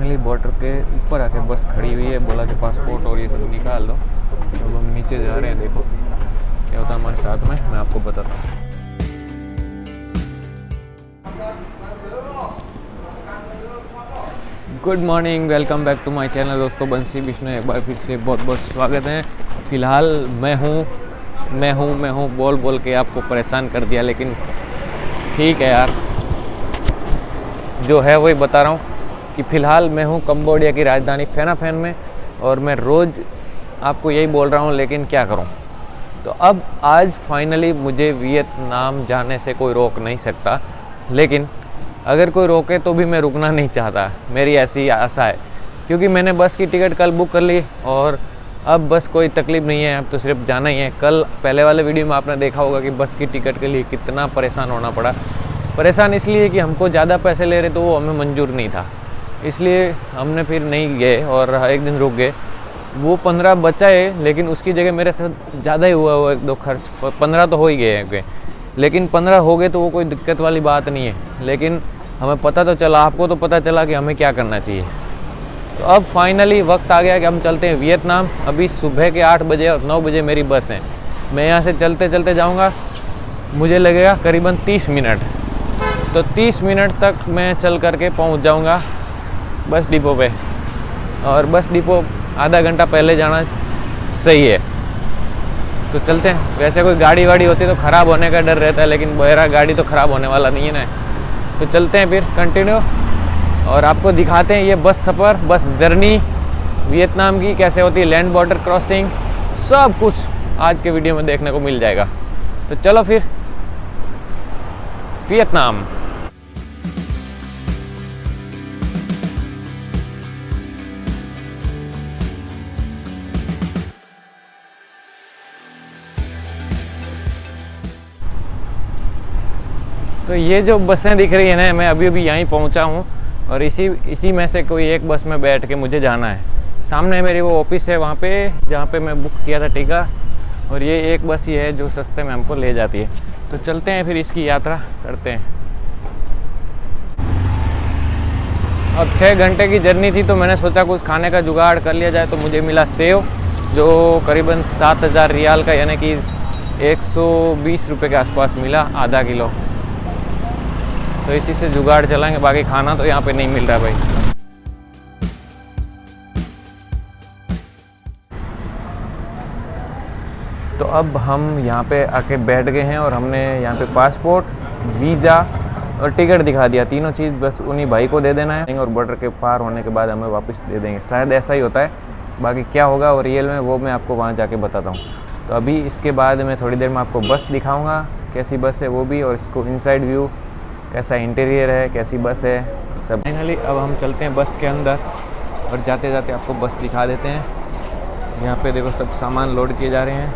Finally border के ऊपर आके बस खड़ी हुई है, बोला कि पासपोर्ट और ये सब निकाल लो। तो अब हम नीचे जा रहे हैं, देखो क्या होता है हमारे साथ में, मैं आपको बताता हूँ। Good morning, welcome back to my channel दोस्तों, बंसी विष्णु एक बार फिर से बहुत बहुत स्वागत है। फ़िलहाल मैं हूँ बोल बोल के आपको परेशान कर दिया, लेकिन ठीक है यार, जो है वही बता रहा हूँ कि फ़िलहाल मैं हूँ कंबोडिया की राजधानी फेनाफेन में, और मैं रोज़ आपको यही बोल रहा हूँ, लेकिन क्या करूँ। तो अब आज फाइनली मुझे वियतनाम जाने से कोई रोक नहीं सकता, लेकिन अगर कोई रोके तो भी मैं रुकना नहीं चाहता, मेरी ऐसी आशा है। क्योंकि मैंने बस की टिकट कल बुक कर ली और अब बस कोई तकलीफ़ नहीं है, अब तो सिर्फ जाना ही है। कल पहले वाले वीडियो में आपने देखा होगा कि बस की टिकट के लिए कितना परेशान होना पड़ा। परेशान इसलिए कि हमको ज़्यादा पैसे ले रहे तो वो हमें मंजूर नहीं था, इसलिए हमने फिर नहीं गए और एक दिन रुक गए। वो 15 बचा है, लेकिन उसकी जगह मेरे साथ ज़्यादा ही हुआ वो एक दो खर्च, 15 तो हो ही गए हैं, लेकिन 15 हो गए तो वो कोई दिक्कत वाली बात नहीं है। लेकिन हमें पता तो चला, आपको तो पता चला कि हमें क्या करना चाहिए। तो अब फाइनली वक्त आ गया कि हम चलते हैं वियतनाम। अभी सुबह के 8 बजे और 9 बजे मेरी बस है। मैं यहाँ से चलते चलते जाऊँगा, मुझे लगेगा करीबन 30 मिनट। तो 30 मिनट तक मैं चल करके पहुँच जाऊँगा बस डिपो पे, और बस डिपो आधा घंटा पहले जाना सही है। तो चलते हैं। वैसे कोई गाड़ी वाड़ी होती तो ख़राब होने का डर रहता है, लेकिन मेरा गाड़ी तो ख़राब होने वाला नहीं है ना। तो चलते हैं फिर कंटिन्यू, और आपको दिखाते हैं ये बस सफ़र, बस जर्नी वियतनाम की कैसे होती है, लैंड बॉर्डर क्रॉसिंग, सब कुछ आज के वीडियो में देखने को मिल जाएगा। तो चलो फिर वियतनाम। तो ये जो बसें दिख रही है ना, मैं अभी यहीं पहुंचा हूं, और इसी में से कोई एक बस में बैठ के मुझे जाना है। सामने मेरी वो ऑफिस है वहाँ पे, जहाँ पे मैं बुक किया था टिकट, और ये एक बस ही है जो सस्ते में हमको ले जाती है। तो चलते हैं फिर, इसकी यात्रा करते हैं। अब 6 घंटे की जर्नी थी, तो मैंने सोचा कुछ खाने का जुगाड़ कर लिया जाए। तो मुझे मिला सेव, जो करीबन 7000 रियाल का, यानी कि 120 रुपये के आसपास मिला, आधा किलो। तो इसी से जुगाड़ चलाएंगे, बाकी खाना तो यहाँ पे नहीं मिल रहा भाई। तो अब हम यहाँ पे आके बैठ गए हैं, और हमने यहाँ पे पासपोर्ट, वीज़ा और टिकट दिखा दिया। तीनों चीज़ बस उन्हीं भाई को दे देना है, और बॉर्डर के पार होने के बाद हमें वापस दे देंगे। शायद ऐसा ही होता है, बाकी क्या होगा और रियल में वो मैं आपको वहाँ जाके बताता हूँ। तो अभी इसके बाद मैं थोड़ी देर में आपको बस दिखाऊँगा, कैसी बस है वो भी, और इसको इनसाइड व्यू कैसा इंटीरियर है, कैसी बस है सब। फाइनली अब हम चलते हैं बस के अंदर, और जाते जाते आपको बस दिखा देते हैं। यहाँ पे देखो सब सामान लोड किए जा रहे हैं,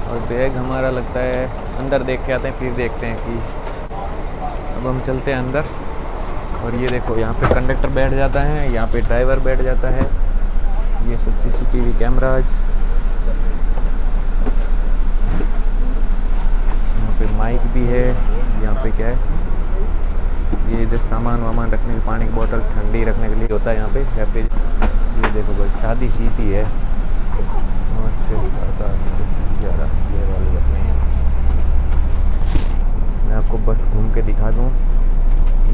और बैग हमारा लगता है अंदर देख के आते हैं, फिर देखते हैं कि। अब हम चलते हैं अंदर, और ये देखो यहाँ पे कंडक्टर बैठ जाता है, यहाँ पे ड्राइवर बैठ जाता है, ये सब CCTV कैमराज, यहाँ पे माइक भी है। यहाँ पे क्या है, ये इधर सामान वामान रखने के, पानी की बोतल ठंडी रखने के लिए होता है यहाँ पे। ये देखो भाई, शादी सीटी है, 9, 6, 7, 8, 10, 11 ये वाली रखने हैं। मैं आपको बस घूम के दिखा दूँ,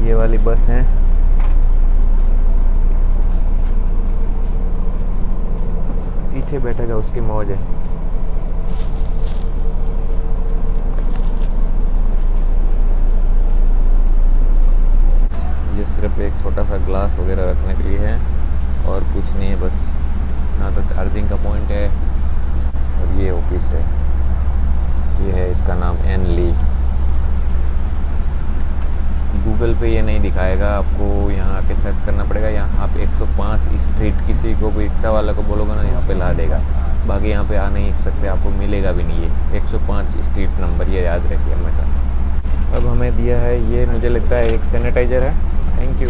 ये वाली बस है। पीछे बैठेगा उसकी मौज है। ये सिर्फ एक छोटा सा ग्लास वगैरह रखने के लिए है, और कुछ नहीं है बस। ना तो चार्जिंग का पॉइंट है, और ये ऑफिस है, ये है, इसका नाम एन ली। गूगल पे ये नहीं दिखाएगा आपको, यहाँ आके सर्च करना पड़ेगा। यहाँ आप 105 स्ट्रीट, किसी को भी रिक्शा वाला को बोलोगे ना, यहाँ पे ला देगा। बाकी यहाँ पे आ नहीं सकते, आपको मिलेगा भी नहीं। ये 105 स्ट्रीट नंबर, ये याद रखिए हमेशा। अब हमें दिया है ये, मुझे लगता है एक सैनिटाइज़र है। Thank you.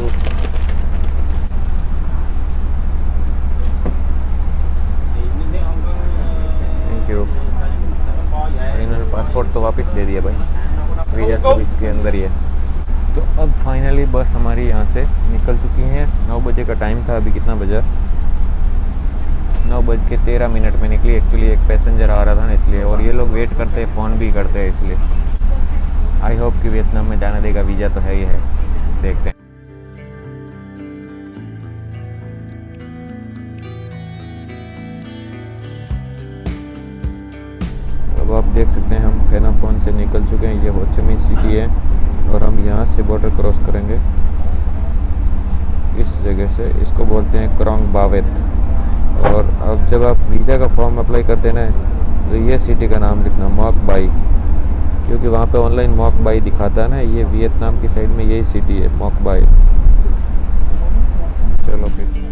Thank you. इन्होंने पासपोर्ट तो वापस दे दिया भाई, वीज़ा सब इसके अंदर ही है। तो अब फाइनली बस हमारी यहाँ से निकल चुकी है। 9 बजे का टाइम था, अभी कितना बजा, 9:13 में निकली। एक्चुअली एक पैसेंजर आ रहा था ना इसलिए, और ये लोग वेट करते हैं, फ़ोन भी करते हैं, इसलिए आई होप कि वियतनाम में जाने देगा। वीज़ा तो है ही है, देखते हैं। अब आप देख सकते हैं हम फेनाफोन से निकल चुके हैं। ये हो ची मिन्ह सिटी है और हम यहाँ से बॉर्डर क्रॉस करेंगे इस जगह से। इसको बोलते हैं क्रोंग बावेत। और अब जब आप वीज़ा का फॉर्म अप्लाई करते हैं ना, तो ये सिटी का नाम लिखना मोक बाई, क्योंकि वहाँ पे ऑनलाइन मोक बाई दिखाता है ना। ये वियतनाम की साइड में यही सिटी है, मोक बाई। चलो फिर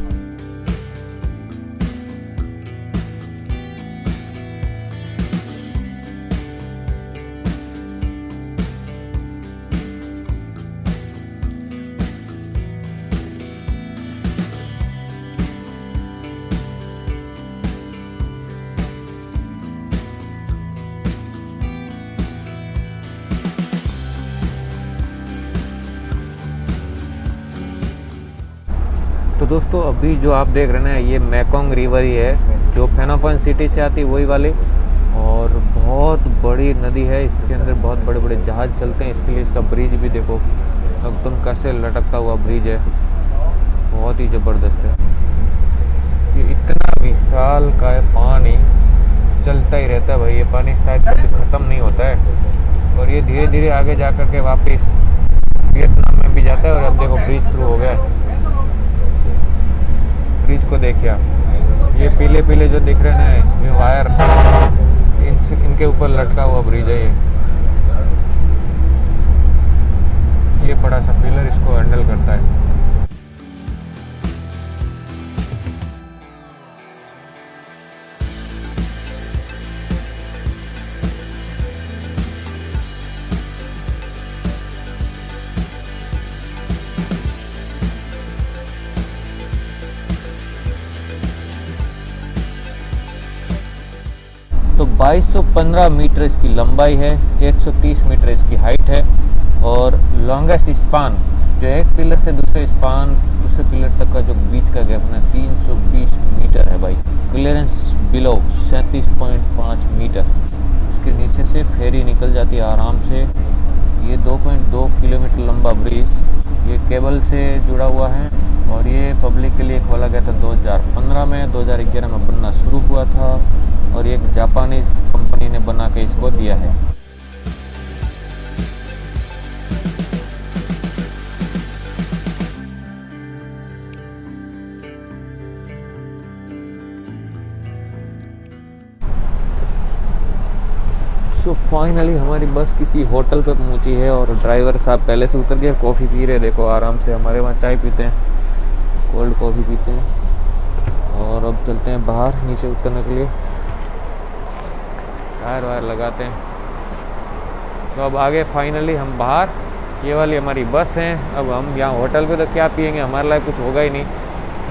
तो दोस्तों अभी जो आप देख रहे हैं ना, ये मेकोंग रिवर ही है, जो फेनाफोन सिटी से आती है वही वाली। और बहुत बड़ी नदी है, इसके अंदर बहुत बड़े बड़े जहाज़ चलते हैं। इसके लिए इसका ब्रिज भी देखो, एकदम कैसे लटकता हुआ ब्रिज है, बहुत ही ज़बरदस्त है। ये इतना विशाल का है, पानी चलता ही रहता है भाई। ये पानी शायद कभी ख़त्म नहीं होता है, और ये धीरे धीरे आगे जा कर के वापस वियतनाम में भी जाता है। और अब देखो ब्रिज शुरू हो गया है। ब्रिज को देखिए आप, ये पीले पीले जो दिख रहे हैं ना, ये वायर, इनके ऊपर लटका हुआ ब्रिज है ये बड़ा सा पिलर इसको हैंडल करता है। तो 2215 मीटर इसकी लंबाई है, 130 मीटर इसकी हाइट है। और लॉन्गेस्ट स्पान जो एक पिलर से दूसरे पिलर तक का जो बीच का गैप है 320 मीटर है भाई। Clearance below 37.5 metre. उसके नीचे से फेरी निकल जाती है आराम से। ये 2.2 किलोमीटर लंबा ब्रिज ये केबल से जुड़ा हुआ है, और ये पब्लिक के लिए खोला गया था 2015 में। 2011 में बनना शुरू हुआ था, और एक जापानीज़ कंपनी ने बना के इसको दिया है। सो फाइनली हमारी बस किसी होटल पे पहुंची है, और ड्राइवर साहब पहले से उतर गए, कॉफ़ी पी रहे, देखो आराम से। हमारे वहाँ चाय पीते हैं, कोल्ड कॉफ़ी पीते हैं। और अब चलते हैं बाहर नीचे उतरने के लिए, टायर वायर लगाते हैं। तो अब आगे फाइनली हम बाहर, ये वाली हमारी बस है। अब हम यहाँ होटल पे तो क्या पियेंगे, हमारे लिए कुछ होगा ही नहीं,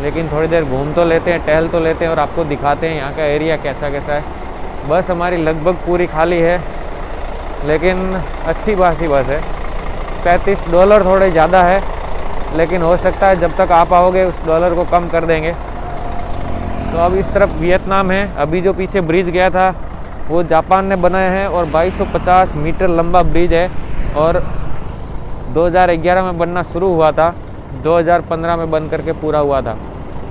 लेकिन थोड़ी देर घूम तो लेते हैं, टहल तो लेते हैं, और आपको दिखाते हैं यहाँ का एरिया कैसा कैसा है। बस हमारी लगभग पूरी खाली है, लेकिन अच्छी खासी बस है। $35 थोड़े ज़्यादा है, लेकिन हो सकता है जब तक आप आओगे उस डॉलर को कम कर देंगे। तो अब इस तरफ वियतनाम है। अभी जो पीछे ब्रिज गया था वो जापान ने बनाया है, और 2250 मीटर लंबा ब्रिज है, और 2011 में बनना शुरू हुआ था, 2015 में बन करके पूरा हुआ था।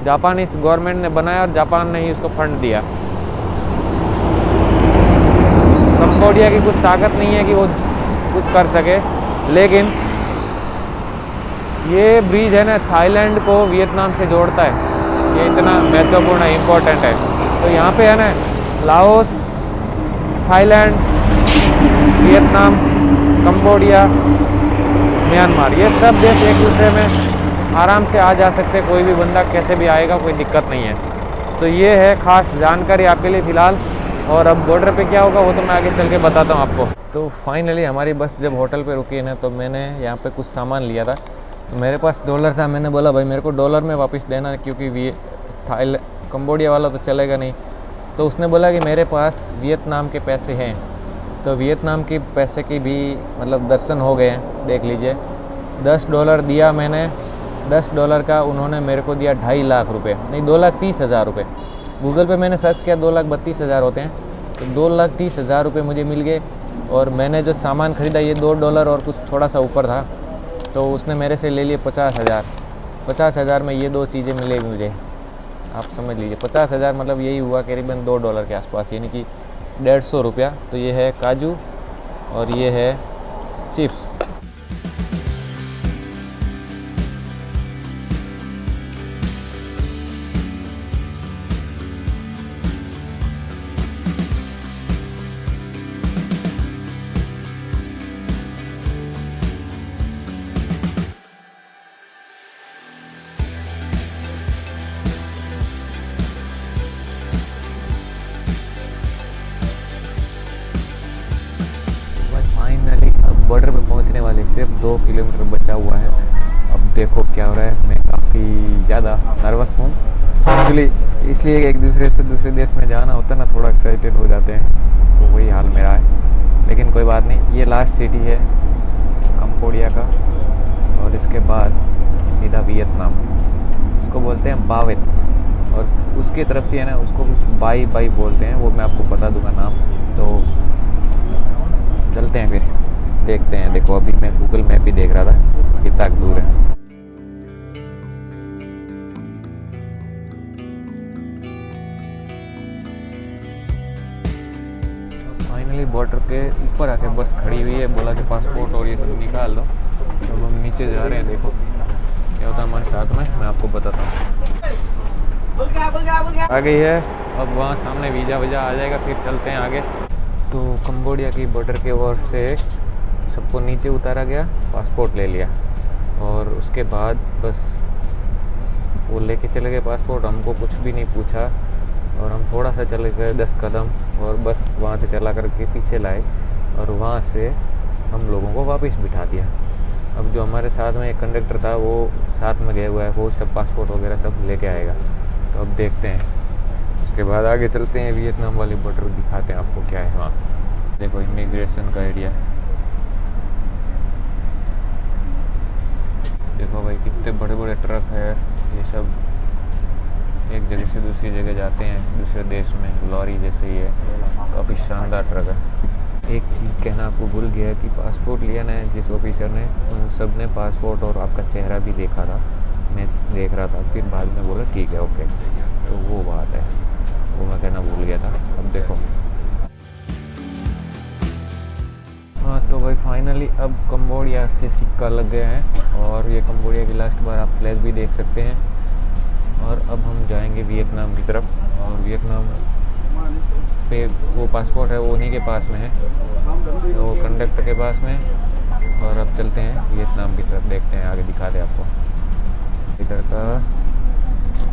जापानीज गवर्नमेंट ने बनाया और जापान ने ही उसको फंड दिया। कंबोडिया की कुछ ताकत नहीं है कि वो कुछ कर सके, लेकिन ये ब्रिज है ना थाईलैंड को वियतनाम से जोड़ता है। ये इतना महत्वपूर्ण है, इम्पोर्टेंट है। तो यहाँ पे है ना Laos, Thailand, Vietnam, Cambodia, Myanmar, ये सब देश एक दूसरे में आराम से आ जा सकते हैं। कोई भी बंदा कैसे भी आएगा, कोई दिक्कत नहीं है। तो ये है ख़ास जानकारी आपके लिए फ़िलहाल। और अब बॉर्डर पे क्या होगा वो तो मैं आगे चल के बताता हूँ आपको। तो फाइनली हमारी बस जब होटल पे रुकी है ना, तो मैंने यहाँ पे कुछ सामान लिया था। तो मेरे पास डॉलर था, मैंने बोला भाई मेरे को डॉलर में वापस देना, क्योंकि कंबोडिया वाला तो चलेगा नहीं। तो उसने बोला कि मेरे पास वियतनाम के पैसे हैं। तो वियतनाम के पैसे की भी मतलब दर्शन हो गए हैं, देख लीजिए। $10 दिया मैंने, $10 का उन्होंने मेरे को दिया 2.5 लाख रुपए, नहीं 2,30,000 रुपये। गूगल पे मैंने सर्च किया 2,32,000 होते हैं, तो 2,30,000 रुपये मुझे मिल गए। और मैंने जो सामान ख़रीदा ये $2 और कुछ थोड़ा सा ऊपर था, तो उसने मेरे से ले लिए 50,000। 50,000 में ये 2 चीज़ें मिले मुझे, आप समझ लीजिए 50,000 मतलब यही हुआ करीबन $2 के आसपास, यानी कि 150 रुपया। तो ये है काजू और ये है चिप्स। फाइनली अब बॉर्डर पे पहुंचने वाले, सिर्फ 2 किलोमीटर बचा हुआ है। अब देखो क्या हो रहा है। मैं काफ़ी ज़्यादा नर्वस हूँ एक्चुअली, इसलिए एक दूसरे से दूसरे देश में जाना होता है ना, थोड़ा एक्साइटेड हो जाते हैं, तो वही हाल मेरा है। लेकिन कोई बात नहीं, ये लास्ट सिटी है कंबोडिया का, और इसके बाद सीधा वियतनाम। इसको बोलते हैं बावेत, और उसकी तरफ से है ना, उसको कुछ बाई बाई बोलते हैं, वो मैं आपको बता दूंगा नाम। तो चलते हैं फिर, देखते हैं। देखो अभी मैं गूगल मैप ही देख रहा था कितना दूर है। फाइनली बॉर्डर के ऊपर आके बस खड़ी हुई है, बोला कि पासपोर्ट और ये सब निकाल दो। अब हम नीचे जा रहे हैं, देखो क्या होता है हमारे साथ में, मैं आपको बताता हूँ। आ गई है, अब वहाँ सामने वीज़ा वीज़ा आ जाएगा, फिर चलते हैं आगे। तो कंबोडिया की बॉर्डर के ओर से सबको नीचे उतारा गया, पासपोर्ट ले लिया, और उसके बाद बस वो लेके चले गए पासपोर्ट, हमको कुछ भी नहीं पूछा, और हम थोड़ा सा चले गए 10 कदम, और बस वहाँ से चला करके पीछे लाए, और वहाँ से हम लोगों को वापस बिठा दिया। अब जो हमारे साथ में एक कंडक्टर था, वो साथ में गया हुआ है, वो सब पासपोर्ट वगैरह सब लेके आएगा। तो अब देखते हैं, उसके बाद आगे चलते हैं, वियतनाम वाली बॉर्डर दिखाते हैं आपको क्या है वहाँ। देखो इमिग्रेशन का एरिया, देखो भाई कितने बड़े बड़े ट्रक है, ये सब एक जगह से दूसरी जगह जाते हैं, दूसरे देश में, लॉरी जैसे ही है, काफ़ी शानदार ट्रक है। एक चीज़ कहना आपको भूल गया कि पासपोर्ट लिया ना जिस ऑफिसर ने, उन सब ने पासपोर्ट और आपका चेहरा भी देखा था, मैं देख रहा था, फिर बाद में बोला ठीक है ओके। तो वो बात है, वो मैं कहना भूल गया था। अब देखो हाँ, तो भाई फाइनली अब कंबोडिया से सिक्का लग गया है, और ये कंबोडिया की लास्ट बार आप फ्लैग भी देख सकते हैं। और अब हम जाएंगे वियतनाम की तरफ, और वियतनाम पे वो पासपोर्ट है वो उन्हीं के पास में है, तो कंडक्टर के पास में। और अब चलते हैं वियतनाम की तरफ, देखते हैं आगे, दिखा दे आपको। इधर का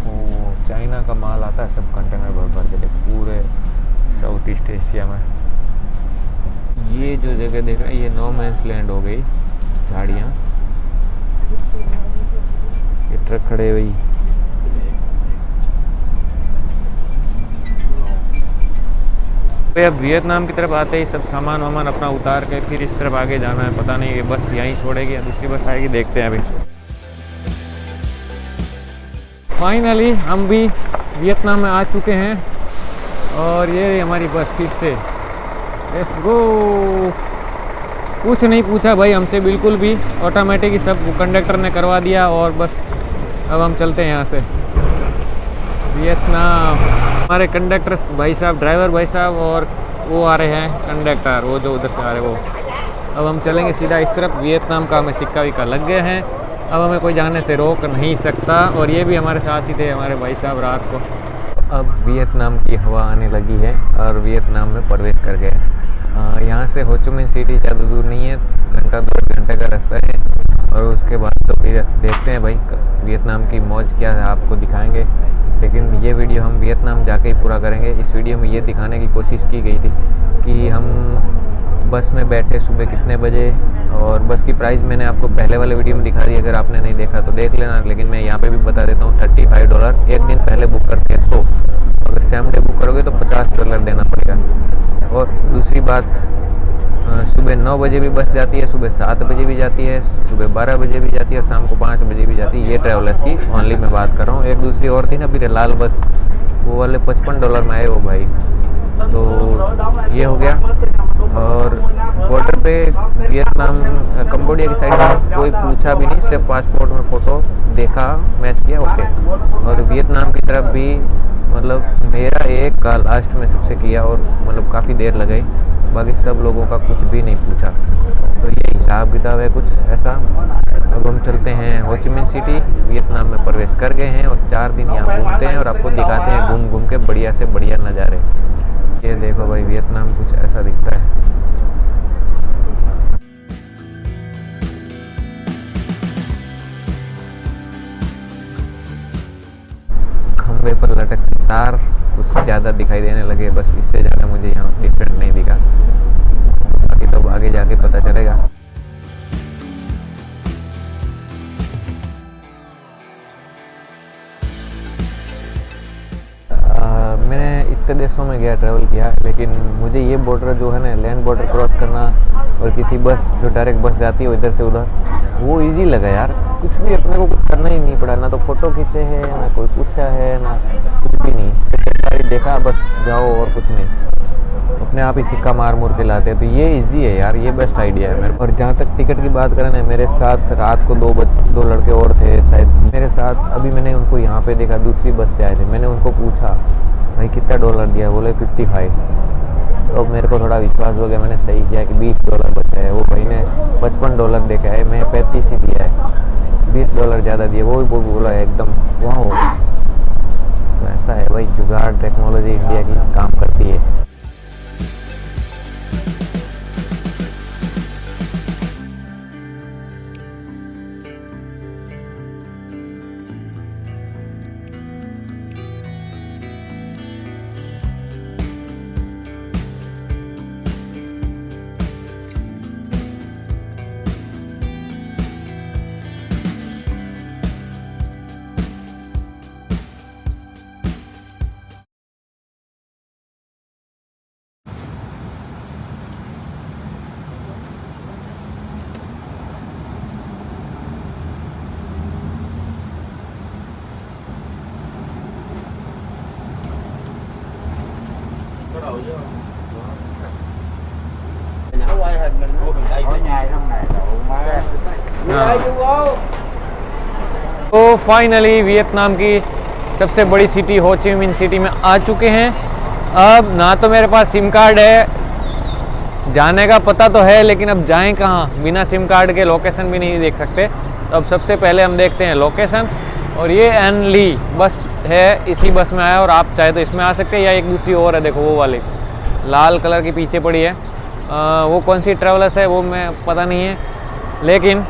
वो चाइना का माल आता है, सब कंटेनर भर भर के पूरे साउथ ईस्ट एशिया में। ये जो जगह देख रहे हैं ये नो मैंस लैंड हो गई, झाड़ियाँ, ये ट्रक खड़े हुई। तो अब वियतनाम की तरफ आते ही सब सामान वामान अपना उतार के फिर इस तरफ आगे जाना है। पता नहीं ये बस यहीं छोड़ेगी या दूसरी बस आएगी, देखते हैं अभी। फाइनली हम भी वियतनाम में आ चुके हैं, और ये हमारी बस फिर से, लेट्स गो। कुछ नहीं पूछा भाई हमसे बिल्कुल भी, ऑटोमेटिक ही सब कंडक्टर ने करवा दिया, और बस अब हम चलते हैं यहाँ से वियतनाम। हमारे कंडक्टर भाई साहब, ड्राइवर भाई साहब, और वो आ रहे हैं कंडक्टर, वो जो उधर से आ रहे वो। अब हम चलेंगे सीधा इस तरफ। वियतनाम का हमें सिक्का विक्का लग गए हैं, अब हमें कोई जाने से रोक नहीं सकता। और ये भी हमारे साथ ही थे हमारे भाई साहब रात को। अब वियतनाम की हवा आने लगी है, और वियतनाम में प्रवेश कर गए। यहाँ से हो ची मिन सिटी ज़्यादा दूर नहीं है, घंटा 2 घंटे का रास्ता है। और उसके बाद तो फिर देखते हैं भाई वियतनाम की मौज क्या है, आपको दिखाएंगे। लेकिन ये वीडियो हम वियतनाम जाके ही पूरा करेंगे। इस वीडियो में ये दिखाने की कोशिश की गई थी कि हम बस में बैठे सुबह कितने बजे, और बस की प्राइस मैंने आपको पहले वाले वीडियो में दिखा दी, अगर आपने नहीं देखा तो देख लेना। लेकिन मैं यहाँ पे भी बता देता हूँ, $35 एक दिन पहले बुक करते हैं, तो अगर सेम डे बुक करोगे तो $50 देना पड़ेगा। और दूसरी बात, सुबह 9 बजे भी बस जाती है, सुबह 7 बजे भी जाती है, सुबह 12 बजे भी जाती है, शाम को 5 बजे भी जाती है। ये ट्रैवलर्स की ओनली मैं बात कर रहा हूँ। एक दूसरी और थी ना अभी लाल बस, वो वाले $55 में आए वो भाई। तो ये हो गया। और बॉर्डर पे वियतनाम कंबोडिया की साइड में कोई पूछा भी नहीं, सिर्फ पासपोर्ट में फ़ोटो देखा, मैच किया, ओके। और वियतनाम की तरफ भी मतलब मेरा एक का लास्ट में सबसे किया और मतलब काफ़ी देर लगाई, बाकी सब लोगों का कुछ भी नहीं पूछा। तो ये हिसाब किताब है कुछ ऐसा। अब हम चलते हैं हो ची मिन सिटी, वियतनाम में प्रवेश कर गए हैं और 4 दिन यहाँ घूमते हैं और आपको दिखाते हैं घूम घूम के बढ़िया से बढ़िया नज़ारे। ये देखो भाई, वियतनाम कुछ ऐसा दिखता है। खंबे पर लटकती तार कुछ ज़्यादा दिखाई देने लगे, बस इससे ज़्यादा मुझे यहाँ डिफरेंट नहीं दिखा। बाकी तो आगे जाके पता चलेगा। मैंने इतने देशों में गया, ट्रैवल किया, लेकिन मुझे ये बॉर्डर जो है ना, लैंड बॉर्डर क्रॉस करना और किसी बस जो डायरेक्ट बस जाती है इधर से उधर, वो इजी लगा यार। कुछ भी अपने को कुछ करना ही नहीं पड़ा, ना तो फोटो खींचे हैं, ना कोई पूछा है, ना कुछ भी नहीं। गाड़ी देखा, बस जाओ और कुछ नहीं, अपने आप ही सिक्का मार मुर के लाते हैं। तो ये इजी है यार, ये बेस्ट आइडिया है मेरे। और जहाँ तक टिकट की बात करें ना, मेरे साथ रात को दो लड़के और थे शायद मेरे साथ। अभी मैंने उनको यहाँ पे देखा, दूसरी बस से आए थे। मैंने उनको पूछा भाई कितना $, दिया? बोले 55। तो मेरे को थोड़ा विश्वास हो गया, मैंने सही किया कि $20 बचा है। वो भाई ने $55 दे के आए, मैं 35 ही दिया है, $20 ज़्यादा दिए। वो बोला एकदम वाह। तो ऐसा है भाई, जुगाड़ टेक्नोलॉजी इंडिया की काम करती है। तो फाइनली वियतनाम की सबसे बड़ी सिटी हो ची मिन सिटी में आ चुके हैं। अब ना तो मेरे पास सिम कार्ड है, जाने का पता तो है, लेकिन अब जाएं कहाँ? बिना सिम कार्ड के लोकेशन भी नहीं देख सकते। तो अब सबसे पहले हम देखते हैं लोकेशन। और ये एन ली बस है, इसी बस में आया। और आप चाहे तो इसमें आ सकते हैं, या एक दूसरी और है, देखो वो वाली लाल कलर की पीछे पड़ी है। वो कौन सी ट्रैवलर्स है वो मैं पता नहीं है, लेकिन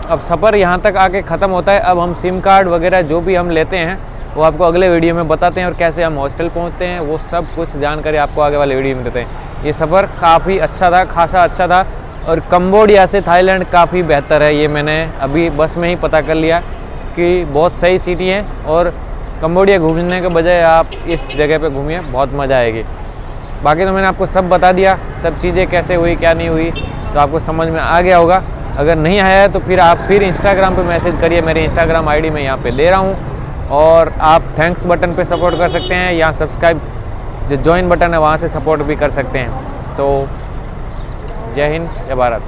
अब सफ़र यहाँ तक आके ख़त्म होता है। अब हम सिम कार्ड वगैरह जो भी हम लेते हैं वो आपको अगले वीडियो में बताते हैं, और कैसे हम हॉस्टल पहुँचते हैं वो सब कुछ जानकारी आपको आगे वाले वीडियो में देते हैं। ये सफ़र काफ़ी अच्छा था, खासा अच्छा था। और कंबोडिया से थाईलैंड काफ़ी बेहतर है, ये मैंने अभी बस में ही पता कर लिया कि बहुत सही सिटी है। और कंबोडिया घूमने के बजाय आप इस जगह पे घूमिए, बहुत मज़ा आएगी। बाकी तो मैंने आपको सब बता दिया, सब चीज़ें कैसे हुई क्या नहीं हुई, तो आपको समझ में आ गया होगा। अगर नहीं आया है तो फिर आप फिर इंस्टाग्राम पे मैसेज करिए, मेरी इंस्टाग्राम आईडी मैं यहाँ पे दे रहा हूँ। और आप थैंक्स बटन पे सपोर्ट कर सकते हैं, या सब्सक्राइब जो ज्वाइन बटन है वहाँ से सपोर्ट भी कर सकते हैं। तो जय हिंद, जय भारत।